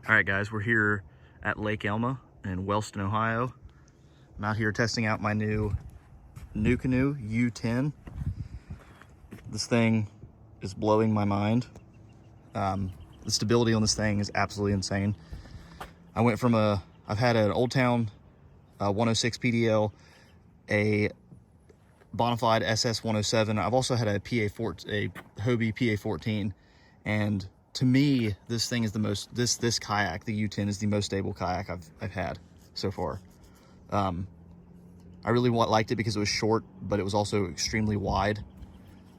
All right, guys, we're here at Lake Elma in Wellston, Ohio. I'm out here testing out my new Nucanoe U10. This thing is blowing my mind. The stability on this thing is absolutely insane. I went from I've had an Old Town 106 PDL, a Bonafide SS 107. I've also had a Hobie PA14, and to me, this thing is the most, this kayak, the U10, is the most stable kayak I've had so far. I really liked it because it was short, but it was also extremely wide.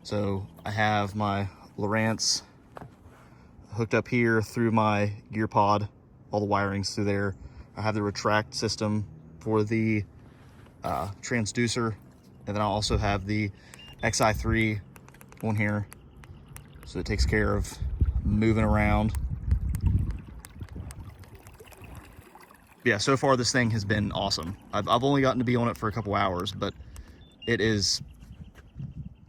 So I have my Lowrance hooked up here through my gear pod, all the wiring's through there. I have the retract system for the transducer, and then I also have the XI3 on here, so it takes care of moving around. Yeah, so far this thing has been awesome. I've only gotten to be on it for a couple hours, but it is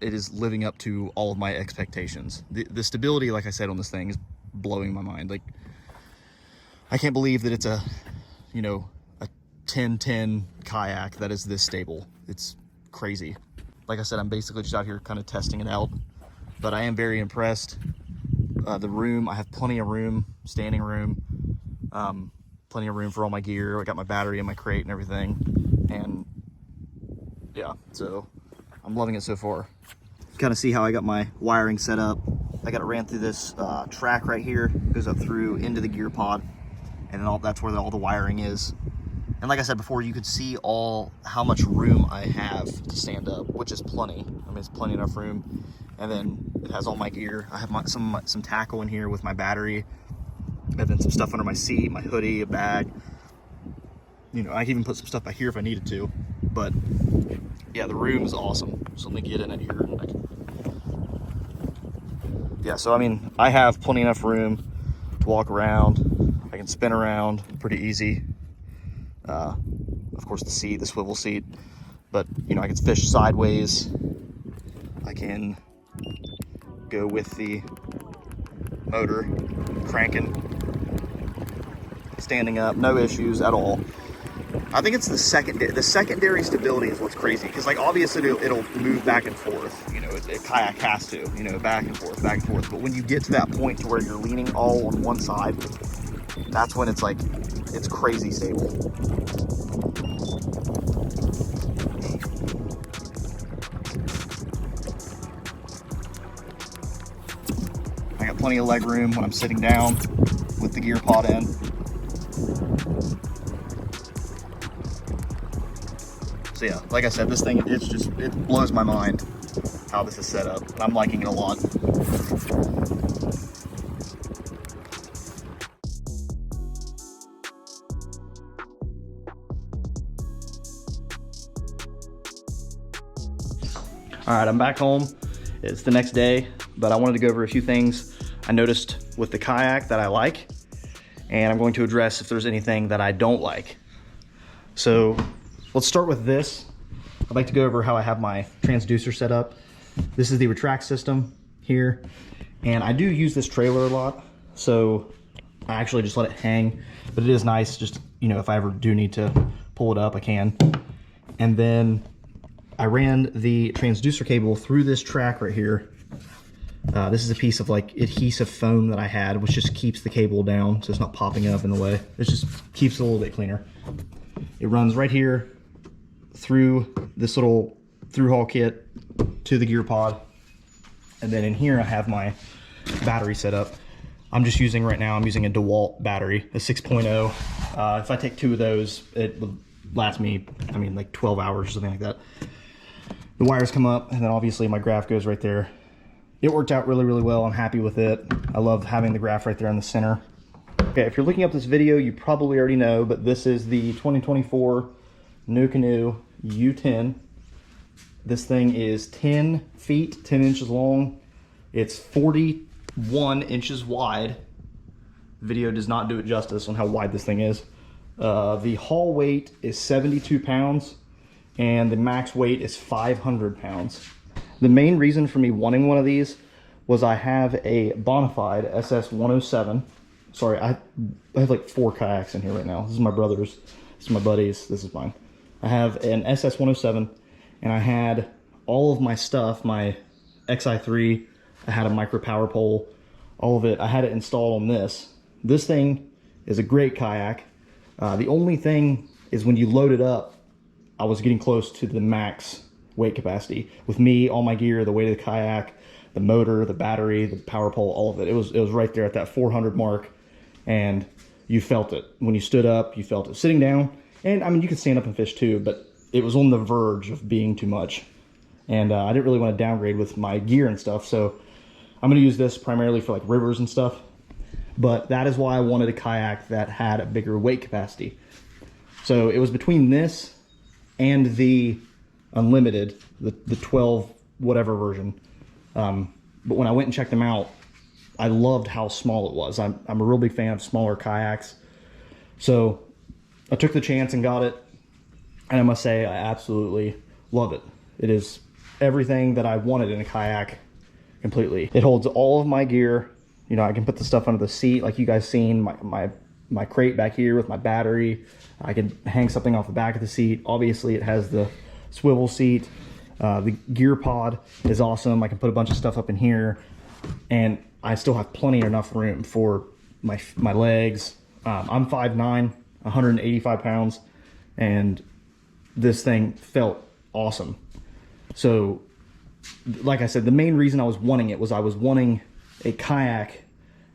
living up to all of my expectations. The stability, like I said, on this thing is blowing my mind. Like, I can't believe that it's a 10-10 kayak that is this stable. It's crazy. Like I said, I'm basically just out here kind of testing it out, but I am very impressed. The room, I have plenty of room, standing room, plenty of room for all my gear. I got my battery in my crate and everything, and yeah, so I'm loving it so far. Kind of see how I got my wiring set up. I got it ran through this track right here, goes up through into the gear pod, and then that's where all the wiring is. And like I said before, you could see how much room I have to stand up, which is plenty. I mean, it's plenty enough room. And then it has all my gear. I have some tackle in here with my battery, and then some stuff under my seat, my hoodie, a bag. I can even put some stuff back here if I needed to. But yeah, the room is awesome. So let me get in it here. Yeah, so I mean, I have plenty enough room to walk around. I can spin around pretty easy. Of course, the swivel seat, but I can fish sideways. I can go with the motor cranking, standing up, no issues at all. I think it's the secondary stability is what's crazy, because like obviously it'll move back and forth. A kayak has to, back and forth. But when you get to that point to where you're leaning all on one side, that's when it's like, it's crazy stable. I got plenty of leg room when I'm sitting down with the gear pod in. So yeah, like I said, this thing, it blows my mind how this is set up. I'm liking it a lot. All right, I'm back home. It's the next day, but I wanted to go over a few things I noticed with the kayak that I like, and I'm going to address if there's anything that I don't like. So let's start with this. I'd like to go over how I have my transducer set up. This is the retract system here, and I do use this trailer a lot, so I actually just let it hang, but it is nice just, if I ever do need to pull it up, I can. And then I ran the transducer cable through this track right here. This is a piece of like adhesive foam that I had, which just keeps the cable down so it's not popping up in the way. It just keeps it a little bit cleaner. It runs right here through this little through-haul kit to the gear pod. And then in here I have my battery set up. I'm just using right now, I'm using a DeWalt battery, a 6.0. If I take 2 of those, it would last me, like 12 hours or something like that. The wires come up, and then obviously my graph goes right there. It worked out really, really well. I'm happy with it. I love having the graph right there in the center. Okay, if you're looking up this video, you probably already know, but this is the 2024 Nucanoe U10. This thing is 10 feet, 10 inches long. It's 41 inches wide. Video does not do it justice on how wide this thing is. The haul weight is 72 pounds. And the max weight is 500 pounds. The main reason for me wanting one of these was I have a Bonafide SS 107 sorry, I have like 4 kayaks in here right now. This is my brother's, this is my buddy's, this is mine. I have an SS107, and I had all of my stuff, my XI3, I had a micro power pole, all of it, I had it installed on this. This thing is a great kayak. The only thing is when you load it up, I was getting close to the max weight capacity. With me, all my gear, the weight of the kayak, the motor, the battery, the power pole, all of it. It was right there at that 400 mark, and you felt it. When you stood up, you felt it. Sitting down, and I mean, you could stand up and fish too, but it was on the verge of being too much. And I didn't really want to downgrade with my gear and stuff, so I'm gonna use this primarily for like rivers and stuff. But that is why I wanted a kayak that had a bigger weight capacity. So it was between this and the Unlimited, the 12 whatever version. But when I went and checked them out, I loved how small it was. I'm a real big fan of smaller kayaks. So I took the chance and got it. And I must say, I absolutely love it. It is everything that I wanted in a kayak completely. It holds all of my gear. You know, I can put the stuff under the seat like you guys seen, my crate back here with my battery. I can hang something off the back of the seat. Obviously it has the swivel seat. The gear pod is awesome. I can put a bunch of stuff up in here, and I still have plenty enough room for my legs. I'm 5'9", 185 pounds, and this thing felt awesome. So like I said, the main reason I was wanting it was I was wanting a kayak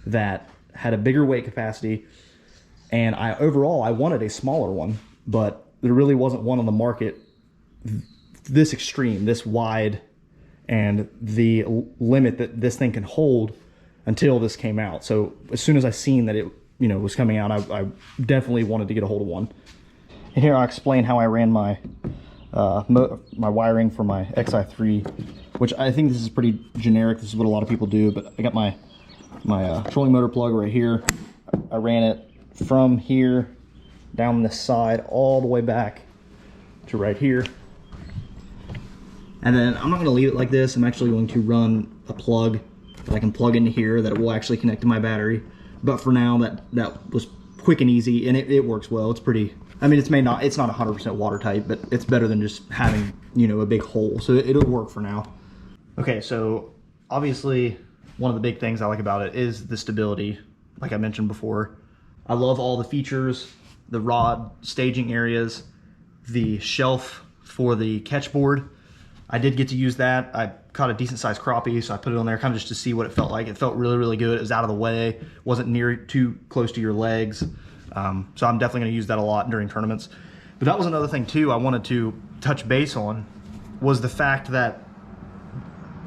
that had a bigger weight capacity, and overall I wanted a smaller one, but there really wasn't one on the market this extreme, this wide, and the limit that this thing can hold until this came out. So as soon as I seen that it, you know, was coming out, I definitely wanted to get a hold of one. And here I'll explain how I ran my my wiring for my XI3, which I think this is pretty generic. This is what a lot of people do, but I got my trolling motor plug right here. I ran it from here down this side all the way back to right here. And then I'm not going to leave it like this. I'm actually going to run a plug that I can plug into here that will actually connect to my battery. But for now, that was quick and easy, and it works well. It's pretty, I mean, it's not 100% watertight, but it's better than just having, you know, a big hole. So it'll work for now. Okay, so obviously one of the big things I like about it is the stability, like I mentioned before. I love all the features, the rod staging areas, the shelf for the catchboard. I did get to use that. I caught a decent sized crappie, so I put it on there kind of just to see what it felt like. It felt really, really good. It was out of the way, wasn't too close to your legs. So I'm definitely gonna use that a lot during tournaments. But that was another thing too I wanted to touch base on, was the fact that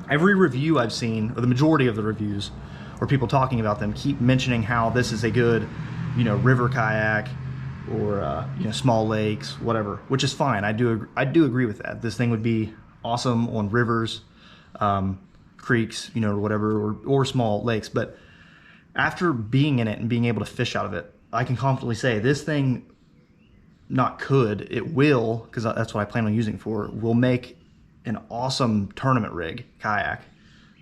every review I've seen, or the majority of the reviews, or people talking about them, keep mentioning how this is a good, you know, river kayak, or you know, small lakes, whatever, which is fine. I do agree with that. This thing would be awesome on rivers, creeks, you know, or whatever, or small lakes. But after being in it and being able to fish out of it, I can confidently say this thing, it will, because that's what I plan on using it for, will make an awesome tournament rig kayak.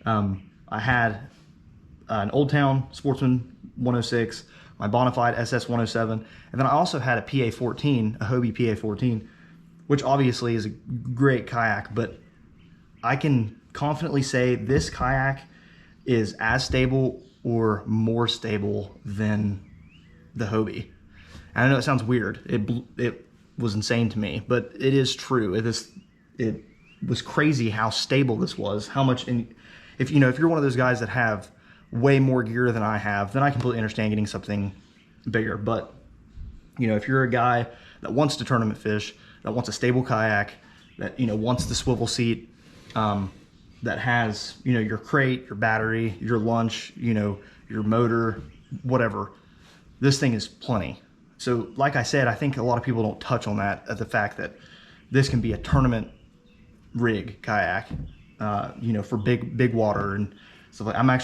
I had an Old Town Sportsman 106, my Bonafide SS107, and then I also had a PA14, a Hobie PA14, which obviously is a great kayak, but I can confidently say this kayak is as stable or more stable than the Hobie. And I know it sounds weird. It was insane to me, but it is true. It was crazy how stable this was. How much, if you're one of those guys that have way more gear than I have, then I completely understand getting something bigger. But you know, if you're a guy that wants to tournament fish, that wants a stable kayak, that, you know, wants the swivel seat, that has, you know, your crate, your battery, your lunch, you know, your motor, whatever, this thing is plenty. So like I said, I think a lot of people don't touch on that, at the fact that this can be a tournament rig kayak, you know, for big water and stuff like. I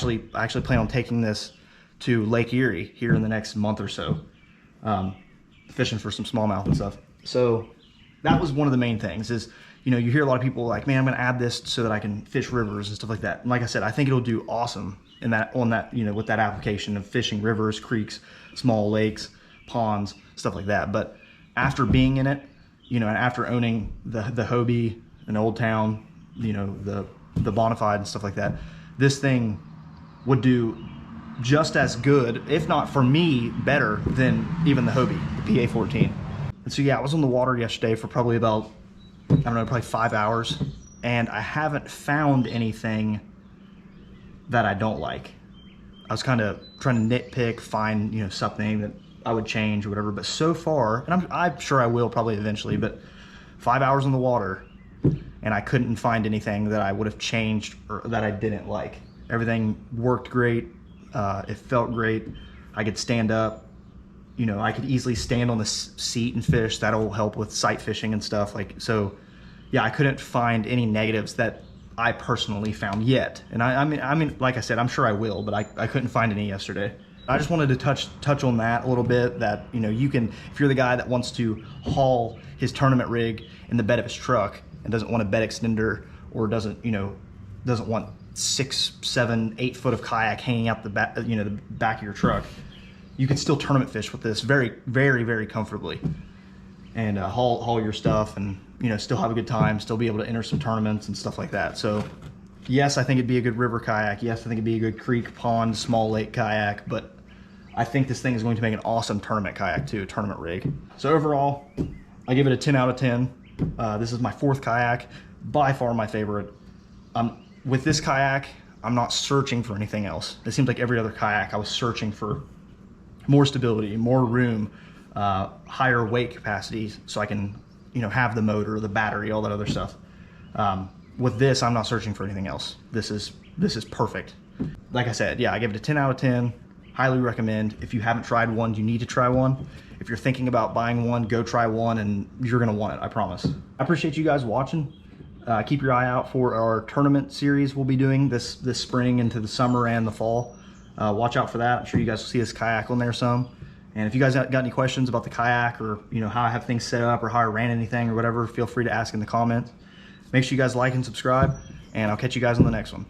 actually plan on taking this to Lake Erie here in the next month or so, fishing for some smallmouth and stuff. So that was one of the main things, is, you know, you hear a lot of people like, man, I'm gonna add this so that I can fish rivers and stuff like that. And like I said, I think it'll do awesome in that, on that, you know, with that application of fishing rivers, creeks, small lakes, ponds, stuff like that. But after being in it, you know, and after owning the Hobie and Old Town, you know, the Bonafide and stuff like that, this thing would do just as good, if not for me, better than even the Hobie, the PA14. And so yeah, I was on the water yesterday for probably about, I don't know, probably 5 hours, and I haven't found anything that I don't like. I was kind of trying to nitpick, find, you know, something that I would change or whatever, but so far, and I'm sure I will probably eventually, but 5 hours on the water, and I couldn't find anything that I would have changed or that I didn't like. Everything worked great. It felt great. I could stand up. You know, I could easily stand on the seat and fish. That'll help with sight fishing and stuff. Like, so yeah, I couldn't find any negatives that I personally found yet. And I mean, like I said, I'm sure I will, but I couldn't find any yesterday. I just wanted to touch on that a little bit, that, you know, you can, if you're the guy that wants to haul his tournament rig in the bed of his truck and doesn't want a bed extender, or doesn't, you know, doesn't want 6, 7, 8 foot of kayak hanging out the back, you know, the back of your truck, you can still tournament fish with this very, very, very comfortably, and haul your stuff, and, you know, still have a good time, still be able to enter some tournaments and stuff like that. So yes, I think it'd be a good river kayak. Yes, I think it'd be a good creek, pond, small lake kayak, but I think this thing is going to make an awesome tournament kayak too, a tournament rig. So overall, I give it a 10 out of 10. This is my 4th kayak, by far my favorite. With this kayak, I'm not searching for anything else. It seems like every other kayak I was searching for more stability, more room, higher weight capacity, so I can, you know, have the motor, the battery, all that other stuff. With this, I'm not searching for anything else. This is perfect. Like I said, yeah, I give it a 10 out of 10. Highly recommend. If you haven't tried one, you need to try one. If you're thinking about buying one, go try one, and you're gonna want it, I promise. I appreciate you guys watching. Keep your eye out for our tournament series we'll be doing this spring into the summer and the fall. Watch out for that. I'm sure you guys will see this kayak on there some. And if you guys got any questions about the kayak, or, you know, how I have things set up, or how I ran anything or whatever, feel free to ask in the comments. Make sure you guys like and subscribe, and I'll catch you guys on the next one.